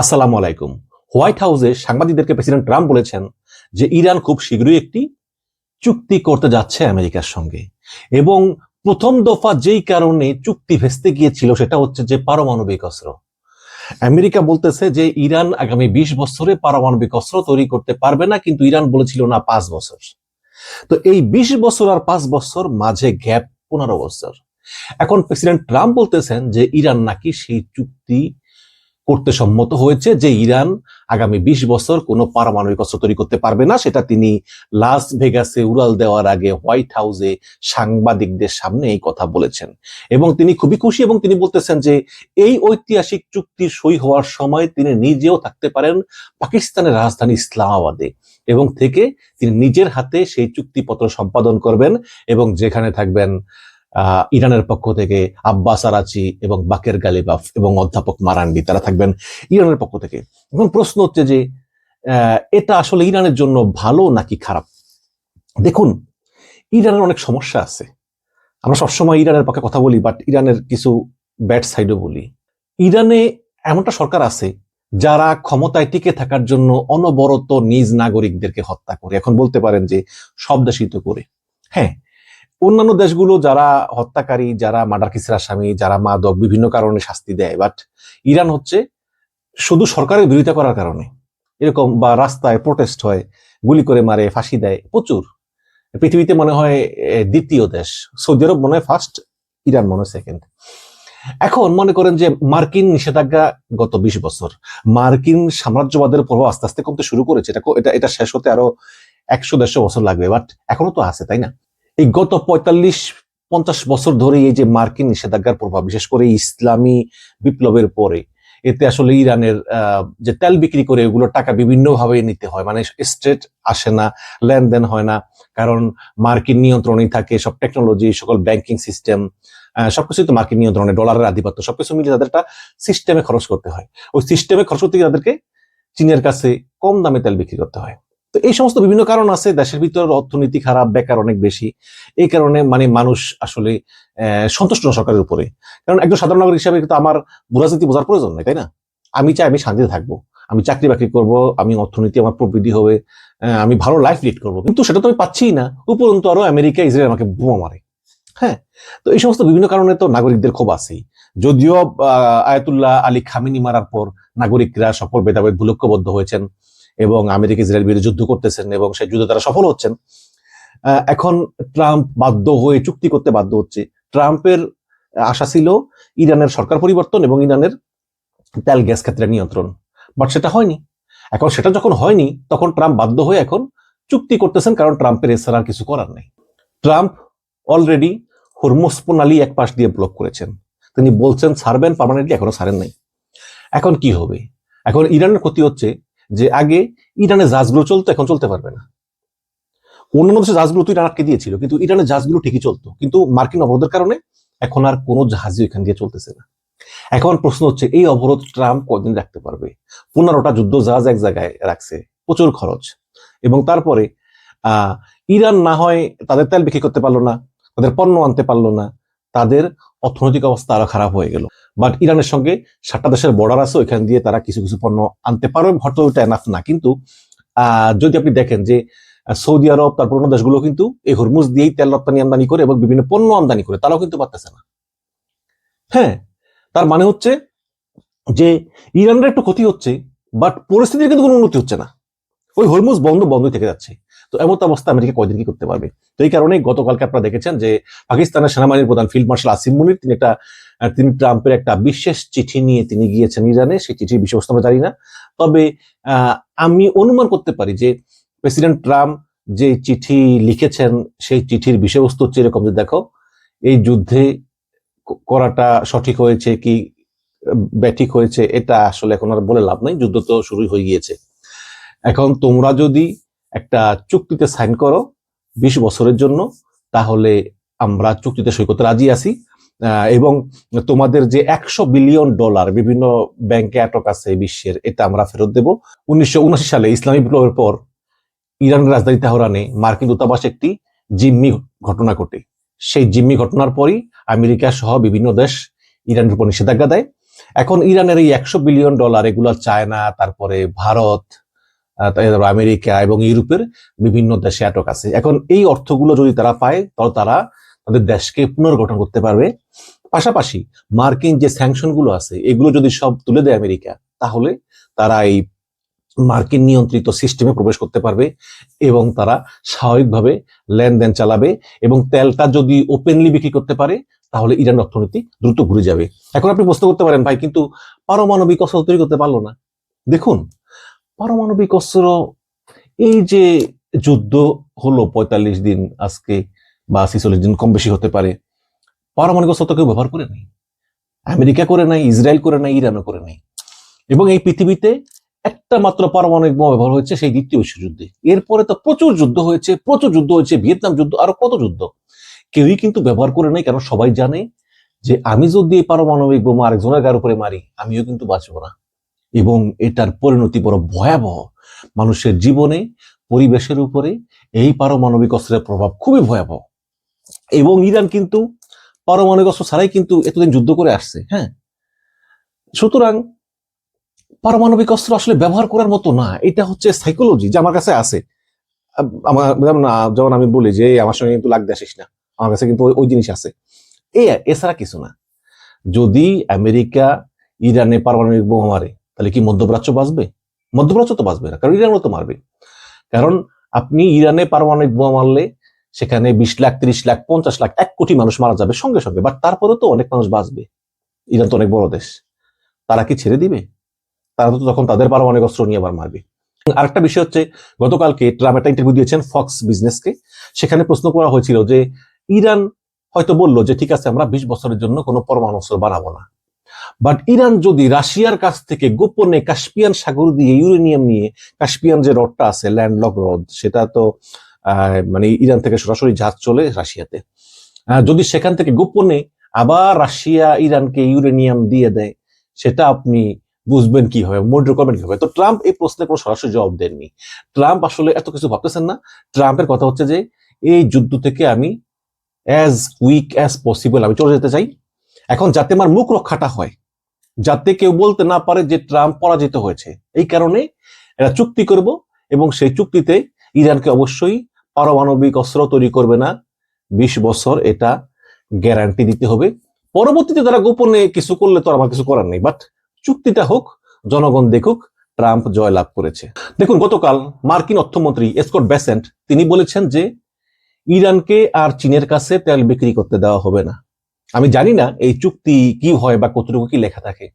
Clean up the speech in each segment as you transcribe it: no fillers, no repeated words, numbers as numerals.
আসসালামু আলাইকুম। হোয়াইট হাউসে সাংবাদিকদেরকে প্রেসিডেন্ট ট্রাম্প বলেছেন যে ইরান খুব শীঘ্রই একটি চুক্তি করতে যাচ্ছে আমেরিকার সঙ্গে, এবং প্রথম দফা যেই কারণে চুক্তি ভেস্তে গিয়েছিল সেটা হচ্ছে যে পারমাণবিক অস্ত্র। আমেরিকা বলতেছে যে ইরান আগামী 20 বছরে পারমাণবিক অস্ত্র তৈরি করতে পারবে না, কিন্তু ইরান বলেছিল না 5 বছর। তো এই 20 বছর আর 5 বছর মাঝে গ্যাপ 15 বছর। এখন প্রেসিডেন্ট ট্রাম্প বলতেছেন যে ইরান নাকি সেই চুক্তি করতে সম্মত হয়েছে, যে ইরান আগামী 20 বছর কোনো পারমাণবিক অস্ত্র তৈরি করতে পারবে না। সেটা তিনি লাস ভেগাসে উড়াল দেওয়ার আগে হোয়াইট হাউসে সাংবাদিকদের সামনে এই কথা বলেছেন, এবং তিনি খুবই খুশি। এবং তিনি বলতেছেন যে এই ঐতিহাসিক চুক্তি সই হওয়ার সময় তিনি নিজেও থাকতে পারেন পাকিস্তানের রাজধানী ইসলামাবাদে, এবং থেকে তিনি নিজের হাতে সেই চুক্তিপত্র সম্পাদন করবেন, এবং যেখানে থাকবেন ইরানের পক্ষ থেকে আব্বাস আরাচি এবং বাকের গালিবাফ এবং অধ্যাপক মারান্ডি, তারা থাকবেন ইরানের পক্ষ থেকে। এখন প্রশ্ন হচ্ছে যে এটা আসলে ইরানের জন্য ভালো নাকি খারাপ? দেখুন, ইরানের অনেক সমস্যা আছে। আমরা সবসময় ইরানের পক্ষে কথা বলি, বাট ইরানের কিছু ব্যাড সাইডও বলি। ইরানে এমনটা সরকার আছে যারা ক্ষমতায় টিকে থাকার জন্য অনবরত নিজ নাগরিকদেরকে হত্যা করে। এখন বলতে পারেন যে সব দেশই তো করে। হ্যাঁ, অন্যান্য দেশগুলো যারা হত্যাকারী, যারা মার্ডার কেসের আসামি, যারা মাদক বিভিন্ন কারণে শাস্তি দেয়, বাট ইরান হচ্ছে শুধু সরকারের বিরোধিতা করার কারণে এরকম, বা রাস্তায় প্রোটেস্ট হয়, গুলি করে মারে, ফাঁসি দেয় প্রচুর। পৃথিবীতে মনে হয় দ্বিতীয় দেশ, সৌদি আরব মনে হয় ফার্স্ট, ইরান মনে হয় সেকেন্ড। এখন মনে করেন যে মার্কিন নিষেধাজ্ঞা গত 20 বছর, মার্কিন সাম্রাজ্যবাদের প্রভাব আস্তে আস্তে কমতে শুরু করেছে। এটা শেষ হতে আরো 100-150 বছর লাগবে, বাট এখনো তো আছে, তাই না? এই গত 45-50 বছর ধরে এই যে মার্কিন নিষেধাজ্ঞার প্রভাব, বিশেষ করে ইসলামী বিপ্লবের পরে, এতে আসলে ইরানের যে তেল বিক্রি করে ওগুলো টাকা বিভিন্ন ভাবে নিতে হয়, মানে স্ট্রেট আসে না, লেনদেন হয় না, কারণ মার্কিন নিয়ন্ত্রণেই থাকে সব টেকনোলজি, সকল ব্যাংকিং সিস্টেম, সবকিছু তো মার্কিন নিয়ন্ত্রণে, ডলারের আধিপত্য, সবকিছু মিলিয়ে তাদের একটা সিস্টেমে খরচ করতে হয়। ওই সিস্টেমে খরচ করতে গিয়ে তাদেরকে চীনের কাছে কম দামে তেল বিক্রি করতে হয়। তো এই সমস্ত বিভিন্ন কারণ আছে, দেশের ভিতর অর্থনীতি খারাপ, বেকার অনেক বেশি। এই কারণে মানে মানুষ আসলে সন্তুষ্ট না সরকারের উপরে। কারণ একজন সাধারণ নাগরিক হিসাবে কিন্তু আমার রাজনীতি বোঝার প্রয়োজন নেই, তাই না? আমি চাই আমি শান্তিতে থাকবো, আমি চাকরি বাকরি করবো, আমি অর্থনীতি আমার প্রবৃদ্ধি হবে, আমি ভালো লাইফ লিড করবো, কিন্তু সেটা তো আমি পাচ্ছি না। উপরন্তু আরো আমেরিকা ইসরায়েল আমাকে বোমা মারে। হ্যাঁ, তো এই সমস্ত বিভিন্ন কারণে তো নাগরিকদের ক্ষোভ আছেই। যদিও আয়াতুল্লাহ আলী খামেনি মারার পর নাগরিকরা সকল ভেদাভেদ ভুলক্যবদ্ধ হয়েছেন এবং আমেরিকা ইসরায়েল বিরুদ্ধে যুদ্ধ করতেছেন, এবং সেই যুদ্ধে তারা সফল হচ্ছেন। এখন ট্রাম্প বাধ্য হয়ে চুক্তি করতে বাধ্য হচ্ছে। ট্রাম্পের আশা ছিল ইরানের সরকার পরিবর্তন এবং ইরানের তেল গ্যাস ক্ষেত্রে নিয়ন্ত্রণ, বাট সেটা হয়নি। এখন সেটা যখন হয়নি, তখন ট্রাম্প বাধ্য হয়ে এখন চুক্তি করতেছেন, কারণ ট্রাম্পের এছাড়া আর কিছু করার নেই। ট্রাম্প অলরেডি হরমুজ প্রণালী এক পাশ দিয়ে ব্লক করেছেন। তিনি বলছেন ছাড়বেন পার্মানেন্টলি, এখনো ছাড়েন নাই। এখন কি হবে? এখন ইরানের ক্ষতি হচ্ছে যে আগে ইরানের জাহাজগুলো চলতো, এখন চলতে পারবে না। অন্যান্য দেশের জাহাজগুলো তো ইরান আটকে দিয়েছিল, কিন্তু ইরানের জাহাজগুলো ঠিকই চলতো, কিন্তু মার্কিন অবরোধের কারণে এখন আর কোনো জাহাজই এখান দিয়ে চলতেছে না। এখন প্রশ্ন হচ্ছে এই অবরোধ ট্রাম্প কদিন রাখতে পারবে? 15টা যুদ্ধ জাহাজ এক জায়গায় রাখছে, প্রচুর খরচ, এবং তারপরে ইরান না হয় তাদের তেল বিক্রি করতে পারলো না, তাদের পণ্য আনতে পারলো না, তাদের অর্থনৈতিক অবস্থা আরো খারাপ হয়ে গেল। বাট ইরানের সঙ্গে 7টা দেশের বর্ডার আছে, ওইখান দিয়ে তারা কিছু কিছু পণ্য আনতে পারবে, হয়তো ওইটা এনাফ না। কিন্তু যদি আপনি দেখেন যে সৌদি আরব, তারপর অন্য দেশগুলো কিন্তু এই হরমুজ দিয়েই তেল রপ্তানি আমদানি করে এবং বিভিন্ন পণ্য আমদানি করে, তারাও কিন্তু পারতেছে না। হ্যাঁ, তার মানে হচ্ছে যে ইরানের একটু ক্ষতি হচ্ছে, বাট পরিস্থিতির কিন্তু কোনো উন্নতি হচ্ছে না। ওই হরমুজ বন্ধই থেকে যাচ্ছে। তো এমন অবস্থা আমেরিকা কয়দিন কি করতে পারবে? তো এই কারণে গতকালকে আপনারা দেখেছেন যে পাকিস্তানের সেনাবাহিনীর প্রধান ফিল্ড মার্শাল আসিম মুনির তিনি ট্রাম্পের একটা বিশেষ চিঠি নিয়ে তিনি গিয়েছেন ইরানে। সেই চিঠির বিষয়বস্তু আমরা জানি না, তবে আমি অনুমান করতে পারি যে প্রেসিডেন্ট ট্রাম্প যে চিঠি লিখেছেন সেই চিঠির বিষয়বস্তু হচ্ছে এরকম যে, দেখো, এই যুদ্ধে করাটা সঠিক হয়েছে কি ব্যাঠিক হয়েছে এটা আসলে এখন আর বলে লাভ নাই, যুদ্ধ তো শুরুই হয়ে গিয়েছে। এখন তোমরা যদি একটা চুক্তিতে সাইন করো 20 বছরের জন্য, তাহলে আমরা চুক্তিতে সই করতে রাজি আছি, এবং তোমাদের যে $100 বিলিয়ন বিভিন্ন ব্যাংকে আটক আছে বিশ্বের, এটা আমরা ফেরত দেব। 1979 সালে ইসলামী বিপ্লবের পর ইরানের রাজধানী তেহরানে মার্কিন দূতাবাসে একটি জিম্মি ঘটনা ঘটে। সেই জিম্মি ঘটনার পরই আমেরিকা সহ বিভিন্ন দেশ ইরানের উপর নিষেধাজ্ঞা দেয়। এখন ইরানের এই $100 বিলিয়ন এগুলো চায়না, তারপরে ভারত, তারপর আমেরিকা এবং ইউরোপের বিভিন্ন দেশে আটক আছে। এখন এই অর্থগুলো যদি তারা পায় তাহলে তারা তাদের দেশকে পুনর্গঠন করতে পারবে। পাশাপাশি মার্কিন যে স্যাংশন গুলো আছে এগুলো যদি সব তুলে দেয় আমেরিকা, তাহলে তারা এই মার্কিন নিয়ন্ত্রিত সিস্টেমে প্রবেশ করতে পারবে এবং তারা স্বাভাবিকভাবে লেনদেন চালাবে, এবং তেলটা যদি ওপেনলি বিক্রি করতে পারে তাহলে ইরান অর্থনীতি দ্রুত ঘুরে যাবে। এখন আপনি প্রশ্ন করতে পারেন, ভাই কিন্তু পারমাণবিক অস্ত্র তৈরি করতে পারলো না। দেখুন, পারমাণবিক অস্ত্র, এই যে যুদ্ধ হলো 45 দিন আজকে বা 46 দিন, কম বেশি হতে পারে, পারমাণবিক অস্ত্র তো কেউ ব্যবহার করে নাই। আমেরিকা করে নাই, ইসরায়েল করে নাই, ইরানও করে নাই। এবং এই পৃথিবীতে একটা মাত্র পারমাণবিক বোমা ব্যবহার হয়েছে, সেই দ্বিতীয় বিশ্বযুদ্ধে। এরপরে তো প্রচুর যুদ্ধ হয়েছে, ভিয়েতনাম যুদ্ধ, আরো কত যুদ্ধ। কেউই কিন্তু ব্যবহার করে নাই, কারণ সবাই জানে যে আমি যদি এই পারমাণবিক বোমা আরেকজনের গায়ের উপরে মারি, আমিও কিন্তু বাঁচবো না। এবং এটার পরিণতি বড় ভয়াবহ। মানুষের জীবনে, পরিবেশের উপরে এই পারমাণবিক অস্ত্রের প্রভাব খুবই ভয়াবহ। এবং ইরান কিন্তু পারমাণবিক অস্ত্র ছাড়াই কিন্তু এতদিন যুদ্ধ করে আসছে। হ্যাঁ, সুতরাং পারমাণবিক অস্ত্র আসলে ব্যবহার করার মতো না। এটা হচ্ছে সাইকোলজি যে আমার কাছে আছে। আমার যেমন আমি বলি যে আমার সঙ্গে কিন্তু লাগতে আসিস না, আমার কাছে কিন্তু ওই জিনিস আছে। এছাড়া কিছু না। যদি আমেরিকা ইরানে পারমাণবিক বোমা মারে, তাহলে কি মধ্যপ্রাচ্য বাঁচবে? মধ্যপ্রাচ্য তো বাঁচবে না, কারণ ইরানও তো মারবে। কারণ আপনি ইরানে পারমাণবিক বোমা মারলে সেখানে 20 লাখ, 30 লাখ, 50 লাখ, 1 কোটি মানুষ মারা যাবে সঙ্গে সঙ্গে। বাট তারপরে তো অনেক মানুষ বাঁচবে। ইরান তো অনেক বড় দেশ, তারা কি ছেড়ে দিবে? তারা তো তখন তাদের পারমাণবিক অস্ত্র নিয়ে আবার মারবে। আরেকটা বিষয় হচ্ছে, গতকালকে ট্রাম্প একটা ইন্টারভিউ দিয়েছেন ফক্স বিজনেসকে। সেখানে প্রশ্ন করা হয়েছিল যে ইরান হয়তো বললো যে ঠিক আছে, আমরা 20 বছরের জন্য কোনো পরমাণু অস্ত্র বানাবো না। বাট ইরান যদি রাশিয়ার কাছ থেকে গোপনে কাস্পিয়ান সাগর দিয়ে ইউরেনিয়াম নিয়ে, কাস্পিয়ান যে রডটা আছে, ল্যান্ডলক রড, সেটা তো মানে ইরান থেকে সরাসরি জাহাজ চলে রাশিয়াতে, যদি সেখান থেকে গোপনে আবার রাশিয়া ইরানকে ইউরেনিয়াম দিয়ে দেয়, সেটা আপনি বুঝবেন কি হবে, মনিটর করবেন কি হবে? তো ট্রাম্প এই প্রশ্নের কোনো সরাসরি জবাব দেননি। ট্রাম্প আসলে এত কিছু ভাবতেছেন না। ট্রাম্পের কথা হচ্ছে যে এই যুদ্ধ থেকে আমি অ্যাজ কুইক অ্যাজ পসিবল আমি চলে যেতে চাই। এখন যাতে আমার মুখ রক্ষাটা হয়, যাতে কেউ বলতে না পারে যে ট্রাম্প পরাজিত হয়েছে, এই কারণে এরা চুক্তি করব, এবং সেই চুক্তিতে ইরানকে অবশ্যই পারমাণবিক অস্ত্র তৈরি করবে না 20 বছর, এটা গ্যারান্টি দিতে হবে। পরবর্তীতে তারা গোপনে কিছু করলে তো আমার কিছু করার নেই, বাট চুক্তিটা হোক, জনগণ দেখুক ট্রাম্প জয় লাভ করেছে। দেখুন, গতকাল মার্কিন অর্থমন্ত্রী স্কট বেসেন্ট তিনি বলেছেন যে ইরানকে আর চীনের কাছে তেল বিক্রি করতে দেওয়া হবে না। আমি জানি না এই চুক্তি কি হয় বা কতটুকু কি লেখা থাকে।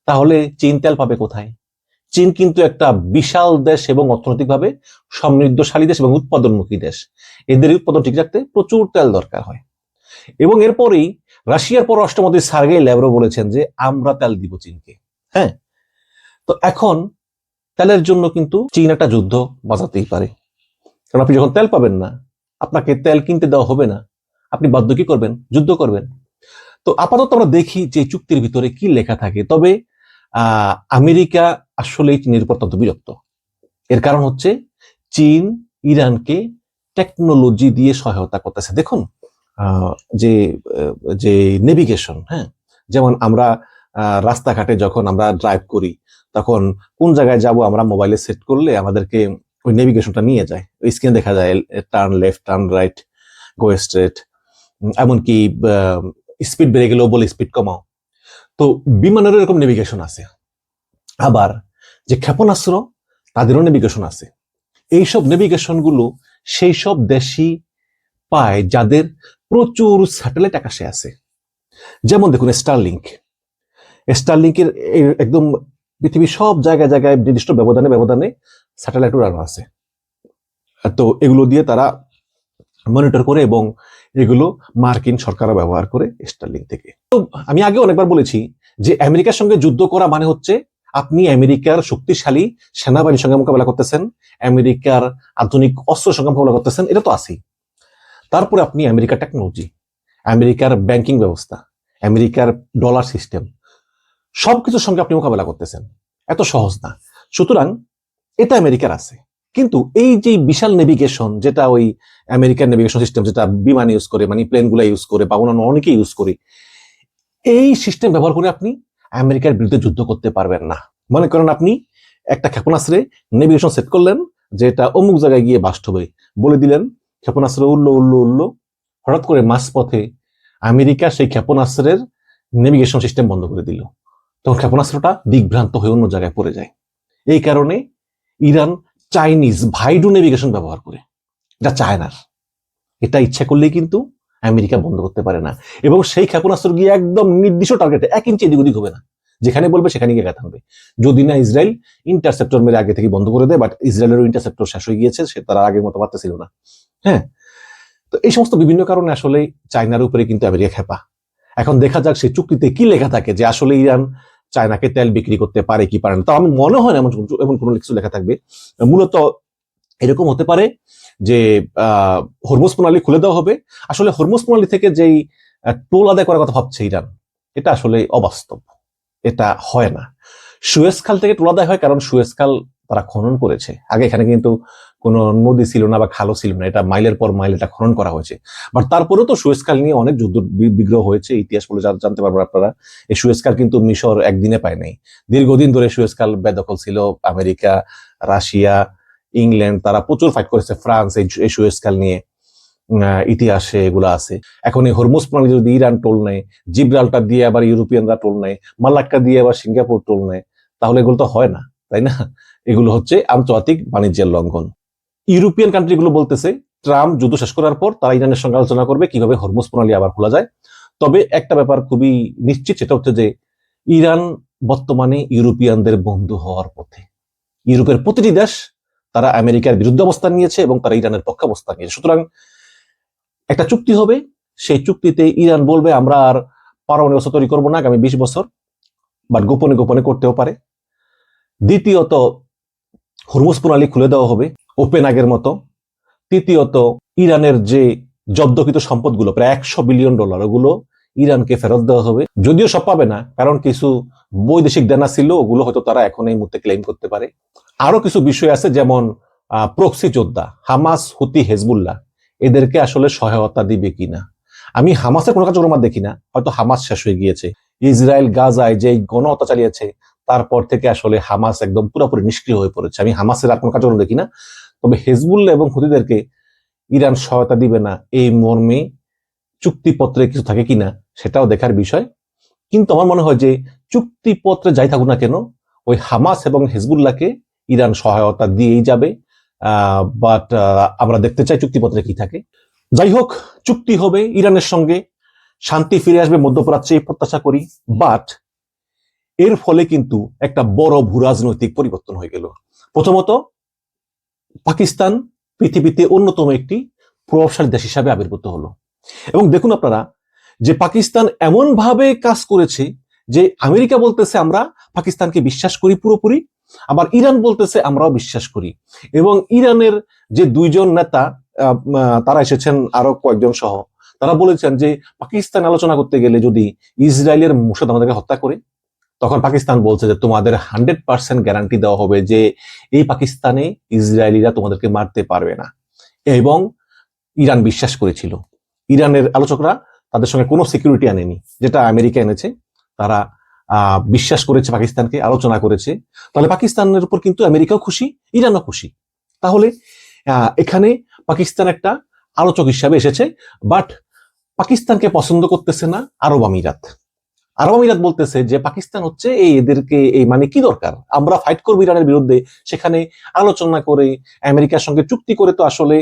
তাহলে চীন তেল পাবে কোথায়? চীন কিন্তু একটা বিশাল দেশ এবং অর্থনৈতিকভাবে সমৃদ্ধশালী দেশ এবং উৎপাদনমুখী দেশ। এদের উৎপাদন ঠিক রাখতে প্রচুর তেল দরকার হয়। এবং এরপরেই রাশিয়ার পররাষ্ট্রমন্ত্রী সার্গেই ল্যাভরভ বলেছেন যে আমরা তেল দিব চীনকে। হ্যাঁ, তো এখন তেলের জন্য কিন্তু চীন একটা যুদ্ধ বাঁচাতেই পারে, কারণ আপনি যখন তেল পাবেন না, আপনাকে তেল কিনতে দেওয়া হবে না, আপনি বাধ্য কি করবেন? যুদ্ধ করবেন। তো আপাতত আমরা দেখি যে চুক্তির ভিতরে কি লেখা থাকে। তবে আমেরিকা আসলে চীনের উপর অত্যন্ত বিরক্ত। এর কারণ হচ্ছে চীন ইরানকে টেকনোলজি দিয়ে সহায়তা করতেছে। দেখুন, যে যে নেভিগেশন, হ্যাঁ, যেমন আমরা রাস্তাঘাটে যখন আমরা ড্রাইভ করি, তখন কোন জায়গায় যাব আমরা মোবাইলে সেট করলে আমাদেরকে ওই নেভিগেশনটা নিয়ে যায়। ওই স্ক্রিনে দেখা যায় turn left, turn right, go straight, এমনকি স্পিড বেড়ে গেলেও বলে স্পিড কমাও। তো বিমানেরও এরকম নেভিগেশন আছে। আবার যে ক্ষেপণাস্ত্র, তাদেরও নেভিগেশন আছে। এইসব নেভিগেশন গুলো সেই সব দেশই পায় যাদের প্রচুর স্যাটেলাইট আকাশে আছে। যেমন দেখুন স্টারলিংকের একদম পৃথিবীর সব জায়গায় জায়গায় নির্দিষ্ট ব্যবধানে ব্যবধানে স্যাটেলাইট উড়ানো আছে। তো এগুলো দিয়ে তারা মনিটর করে, এবং এগুলো মার্কিন সরকারও ব্যবহার করে স্টারলিংক থেকে। তো আমি আগে অনেকবার বলেছি যে আমেরিকার সঙ্গে যুদ্ধ করা মানে হচ্ছে আপনি আমেরিকার শক্তিশালী সেনাবাহিনীর সঙ্গে মোকাবেলা করতেছেন, আমেরিকার আধুনিক অস্ত্রের সঙ্গে মোকাবেলা করতেছেন, এটা তো আছেই। তারপরে আপনি আমেরিকার টেকনোলজি, আমেরিকার ব্যাংকিং ব্যবস্থা, আমেরিকার ডলার সিস্টেম, সবকিছুর সঙ্গে আপনি মোকাবেলা করতেছেন। এত সহজ না। সুতরাং এটা আমেরিকার আছে। কিন্তু এই যে বিশাল নেভিগেশন, যেটা ওই আমেরিকান নেভিগেশন সিস্টেম, যেটা বিমান ইউজ করে, মানে প্লেন গুলা ইউজ করে বা অন্যান্য অনেকে ইউজ করে, এই সিস্টেম ব্যবহার করে আপনি আমেরিকার বিরুদ্ধে যুদ্ধ করতে পারবেন না। মনে করেন আপনি একটা ক্ষেপণাস্ত্রে নেভিগেশন সেট করলেন যে এটা অমুক জায়গায় গিয়ে বাস্ট হবে, বলে দিলেন, ক্ষেপণাস্ত্র উড়লো, হঠাৎ করে মাঝপথে আমেরিকা সেই ক্ষেপণাস্ত্রের নেভিগেশন সিস্টেম বন্ধ করে দিল, তখন ক্ষেপণাস্ত্রটা দিকভ্রান্ত হয়ে অন্য জায়গায় পড়ে যায়। এই কারণে ইরান চাইনিজ ভাইডু নেভিগেশন ব্যবহার করে, এটা চায়নার, এটা ইচ্ছা করলেই কিন্তু আমেরিকা বন্ধ করতে পারে না। এবং সেই ক্ষেপণাস্ত্র গিয়ে একদম নির্দিষ্ট টার্গেটে 1 ইঞ্চি এদিক ওদিক হবে না, যেখানে বলবে সেখানে গিয়ে আঘাত আনবে, যদি না ইসরায়েল ইন্টারসেপ্টর মেরে আগে থেকে বন্ধ করে দেয়। বাট ইসরায়েলেরও ইন্টারসেপ্টর শেষ হয়ে গিয়েছে, সে তারা আগের মতো পারতেছিল না। হ্যাঁ, তো এই সমস্ত বিভিন্ন কারণে আসলে চায়নার উপরে কিন্তু আমেরিকা খেপা। এখন দেখা যাক সেই চুক্তিতে কি লেখা থাকে, যে আসলে ইরান চায়নাকে তেল বিক্রি করতে পারে কি পারে না। তো আমি মনে হয় না এমন কোনো কিছু লেখা থাকবে। মূলত এরকম হতে পারে যে হরমুজ প্রণালী খুলে দেওয়া হবে। আসলে হরমুজ প্রণালী থেকে যেই টোল আদায় করার কথা ভাবছে ইরান, এটা আসলে অবাস্তব, এটা হয় না। সুয়েজ খাল থেকে টোল আদায় হয়, কারণ সুয়েজ খাল তারা খনন করেছে। আগে এখানে কিন্তু কোনো নদী ছিল না বা খালও ছিল না, এটা মাইলের পর মাইল এটা খনন করা হয়েছে। বাট তারপরেও তো সুয়েজ খাল নিয়ে অনেক যুদ্ধ বিগ্রহ হয়েছে, ইতিহাস বলে জানতে পারবেন আপনারা। এই সুয়েজ খাল কিন্তু মিশর একদিনে পায় নাই, দীর্ঘদিন ধরে সুয়েজ খাল বেদখল ছিল। আমেরিকা, রাশিয়া, ইংল্যান্ড তারা প্রচুর ফাইট করেছে, ফ্রান্স এই সুয়েজ খাল নিয়ে ইতিহাসে এগুলো আছে। এখন এই হরমুজ প্রণালী যদি ইরান টোল নেয়, জিব্রাল্টার দিয়ে আবার ইউরোপিয়ানরা টোল নেয়, মালাক্কা দিয়ে আবার সিঙ্গাপুর টোল নেয়, তাহলে এগুলো তো হয় না, তাই না? এগুলো হচ্ছে আন্তর্জাতিক বাণিজ্যের লঙ্ঘন। ইউরোপিয়ান কান্ট্রিগুলো বলতেছে ট্রাম্প যুদ্ধ শেষ করার পর তারা ইরানের সঙ্গে আলোচনা করবে কিভাবে হরমুজ প্রণালী আবার খোলা যায়। তবে একটা ব্যাপার খুবই নিশ্চিত, সেটা হচ্ছে যে ইরান বর্তমানে ইউরোপিয়ানদের বন্ধু হওয়ার পথে। ইউরোপের প্রতিটি দেশ তারা আমেরিকার বিরুদ্ধে অবস্থান নিয়েছে এবং তারা ইরানের পক্ষে অবস্থান নিয়েছে। সুতরাং একটা চুক্তি হবে, সেই চুক্তিতে ইরান বলবে আমরা আর পারমাণবিক অস্ত্র তৈরি করবো না আগামী 20 বছর, বাট গোপনে গোপনে করতেও পারে। দ্বিতীয়ত, হরমুজ প্রণালী খুলে দেওয়া হবে ওপেন আগের মতো। তৃতীয়ত, ইরানের যে জব্দকৃত সম্পদগুলো প্রায় $100 বিলিয়ন, ওগুলো ইরানকে ফেরত দেওয়া হবে। যদিও সব পাবে না, কারণ কিছু বৈদেশিক দেনা ছিল, ওগুলো হয়তো তারা এখন এই মুহূর্তে ক্লেম করতে পারে। আরো কিছু বিষয় আছে, যেমন প্রক্সি যোদ্ধা হামাস, হুতি, হেজবুল্লাহ, এদেরকে আসলে সহায়তা দিবে কিনা। আমি হামাসের কোনো কার্যক্রম দেখি না, হয়তো হামাস শেষ হয়ে গিয়েছে। ইসরায়েল গাজায় যে গণহত্যা চালিয়েছে তারপর থেকে আসলে হামাস একদম পুরোপুরি নিষ্ক্রিয় হয়ে পড়েছে। আমি হামাসের আর কোনো কার্যক্রম দেখি না। তবে হেজবুল্লাহ এবং হুতিদেরকে ইরান সহায়তা দিবে না এই মর্মে চুক্তিপত্রে কিছু থাকে কিনা সেটাও দেখার বিষয়। কিন্তু আমার মনে হয় যে চুক্তিপত্রে যাই থাকুক না কেন, ওই হামাস এবং হেজবুল্লাহকে ইরান সহায়তা দিয়েই যাবে। বাট আমরা দেখতে চাই চুক্তিপত্রে কি থাকে। যাই হোক, চুক্তি হবে ইরানের সঙ্গে, শান্তি ফিরে আসবে মধ্যপ্রাচ্যে, প্রত্যাশা করি। বাট এর ফলে কিন্তু একটা বড় ভূরাজনৈতিক পরিবর্তন হয়ে গেল। প্রথমত, পাকিস্তান পৃথিবীতে অন্যতম একটি প্রভাবশালী দেশ হিসাবে আবির্ভূত হলো। এবং দেখুন আপনারা যে পাকিস্তান এমন ভাবে কাজ করেছে যে আমেরিকা বলতেছে আমরা পাকিস্তানকে বিশ্বাস করি পুরোপুরি, আবার ইরান বলতেছে আমরাও বিশ্বাস করি। এবং ইরানের যে 2 জন নেতা তারা এসেছেন আরো কয়েকজন সহ, তারা বলেছেন যে পাকিস্তান আলোচনা করতে গেলে যদি ইসরায়েলের মুর্শিদ আমাদেরকে হত্যা করে, তখন পাকিস্তান বলছে যে তোমাদের 100% গ্যারান্টি দেওয়া হবে যে এই পাকিস্তানে ইসরায়েলিরা তোমাদেরকে মারতে পারবে না। এবং ইরান বিশ্বাস করেছিল। ইরানের আলোচকরা তাদের সঙ্গে কোনো সিকিউরিটি আনেনি, যেটা আমেরিকা এনেছে। তারা বিশ্বাস করেছে পাকিস্তানকে, আলোচনা করেছে। তাহলে পাকিস্তানের উপর কিন্তু আমেরিকাও খুশি, ইরানও খুশি। তাহলে এখানে পাকিস্তান একটা আলোচক হিসাবে এসেছে। বাট পাকিস্তানকে পছন্দ করতেছে না আরব আমিরাত। আরব আমিরাত বলতেছে যে পাকিস্তান হচ্ছে এদেরকে এই মানে কি দরকার, আমরা ফাইট করবো ইরানের বিরুদ্ধে, সেখানে আলোচনা করে আমেরিকার সঙ্গে চুক্তি করে তো আসলে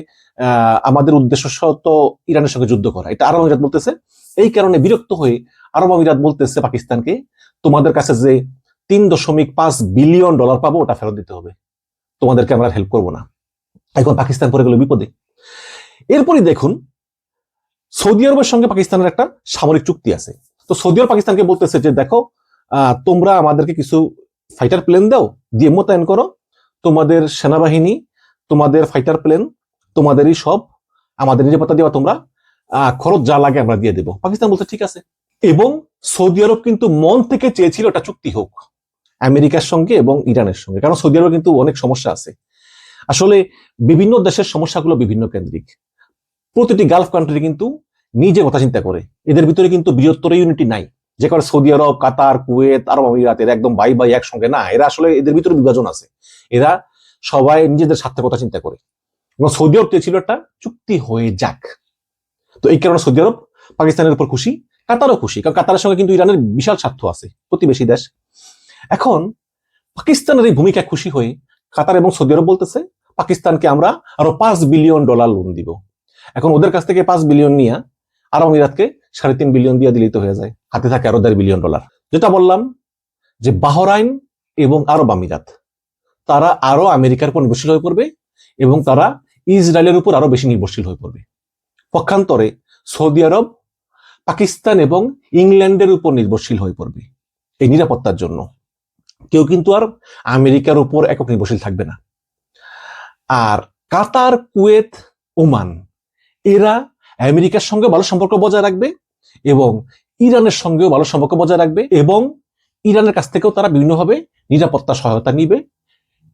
আমাদের উদ্দেশ্য তো ইরানের সঙ্গে যুদ্ধ করা, এটা আরব আমিরাত বলতেছে। এই কারণে বিরক্ত হয়ে আরব আমিরাত বলতেছে পাকিস্তানকে তোমাদের কাছে যে $3.5 বিলিয়ন পাবো ওটা ফেরত দিতে হবে, তোমাদেরকে আমরা হেল্প করবো না। এখন পাকিস্তান পড়ে গেল বিপদে। এরপরই দেখুন, সৌদি আরবের সঙ্গে পাকিস্তানের একটা সামরিক চুক্তি আছে। তো সৌদি আরব পাকিস্তানকে বলতেছে যে দেখো, তোমরা আমাদেরকে কিছু ফাইটার প্লেন দাও, দিয়ে মোতায়েন করো, তোমাদের সেনাবাহিনী, তোমাদের ফাইটার প্লেন, তোমাদেরই সব, আমাদের নিরাপত্তা দেওয়া, তোমরা খরচ যা লাগে আমরা দিয়ে দেবো। পাকিস্তান বলছে ঠিক আছে। এবং সৌদি আরব কিন্তু মন থেকে চেয়েছিল একটা চুক্তি হোক আমেরিকার সঙ্গে এবং ইরানের সঙ্গে, কারণ সৌদি আরবে কিন্তু অনেক সমস্যা আছে। আসলে বিভিন্ন দেশের সমস্যাগুলো বিভিন্ন কেন্দ্রিক। প্রতিটি গালফ কান্ট্রি কিন্তু নিজে কথা চিন্তা করে, এদের ভিতরে কিন্তু বৃহত্তর ইউনিটি নাই। যে করে সৌদি আরব, কাতার, কুয়েত, আরব আমিরাত, এরা একদম ভাই ভাই একসঙ্গে না, এরা আসলে এদের ভিতরে বিভাজন আছে। এরা সবাই নিজেদের স্বার্থের কথা চিন্তা করে, এবং সৌদি আরব চেয়েছিল একটা চুক্তি হয়ে যাক। তো এই কারণে সৌদি আরব পাকিস্তানের উপর খুশি, কাতারও খুশি, কারণ কাতারের সঙ্গে কিন্তু ইরানের বিশাল স্বার্থ আছে, প্রতিবেশী দেশ। এখন পাকিস্তানের এই ভূমিকা খুশি হয়ে কাতার এবং সৌদি আরব বলতেছে পাকিস্তানকে আমরা আরো $5 বিলিয়ন লোন দিব। এখন ওদের কাছ থেকে 5 বিলিয়ন নিয়ে আরব আমিরাতকে 3.5 বিলিয়ন দিয়ে দিলেই তো হয়ে যায়, হাতে থাকে আরো $1.5 বিলিয়ন। যেটা বললাম যে বাহরাইন এবং আরব আমিরাত তারা আরো আমেরিকার উপর নির্ভরশীল হয়ে পড়বে, এবং তারা ইসরায়েলের উপর আরো বেশি নির্ভরশীল হয়ে পড়বে। পক্ষান্তরে সৌদি আরব পাকিস্তান এবং ইংল্যান্ডের উপর নির্ভরশীল হয়ে পড়বে এই নিরাপত্তার জন্য। কেউ কিন্তু আর আমেরিকার উপর একক নির্ভরশীল থাকবে না। আর কাতার, কুয়েত, ওমান এরা আমেরিকার সঙ্গে ভালো সম্পর্ক বজায় রাখবে, এবং ইরানের সঙ্গেও ভালো সম্পর্ক বজায় রাখবে, এবং ইরানের কাছ থেকেও তারা বিভিন্নভাবে নিরাপত্তা সহায়তা নিবে।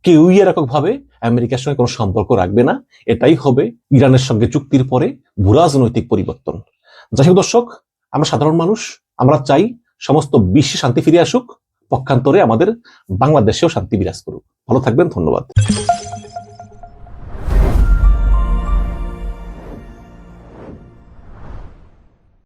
কেউই এককভাবে আমেরিকার সঙ্গে কোনো সম্পর্ক রাখবে না। এটাই হবে ইরানের সঙ্গে চুক্তির পরে ভূরাজনৈতিক পরিবর্তন। যাই হোক দর্শক, আমরা সাধারণ মানুষ, আমরা চাই সমস্ত বিশ্বে শান্তি ফিরে আসুক, পক্ষান্তরে আমাদের বাংলাদেশেও শান্তি বিরাজ করুক। ভালো থাকবেন, ধন্যবাদ।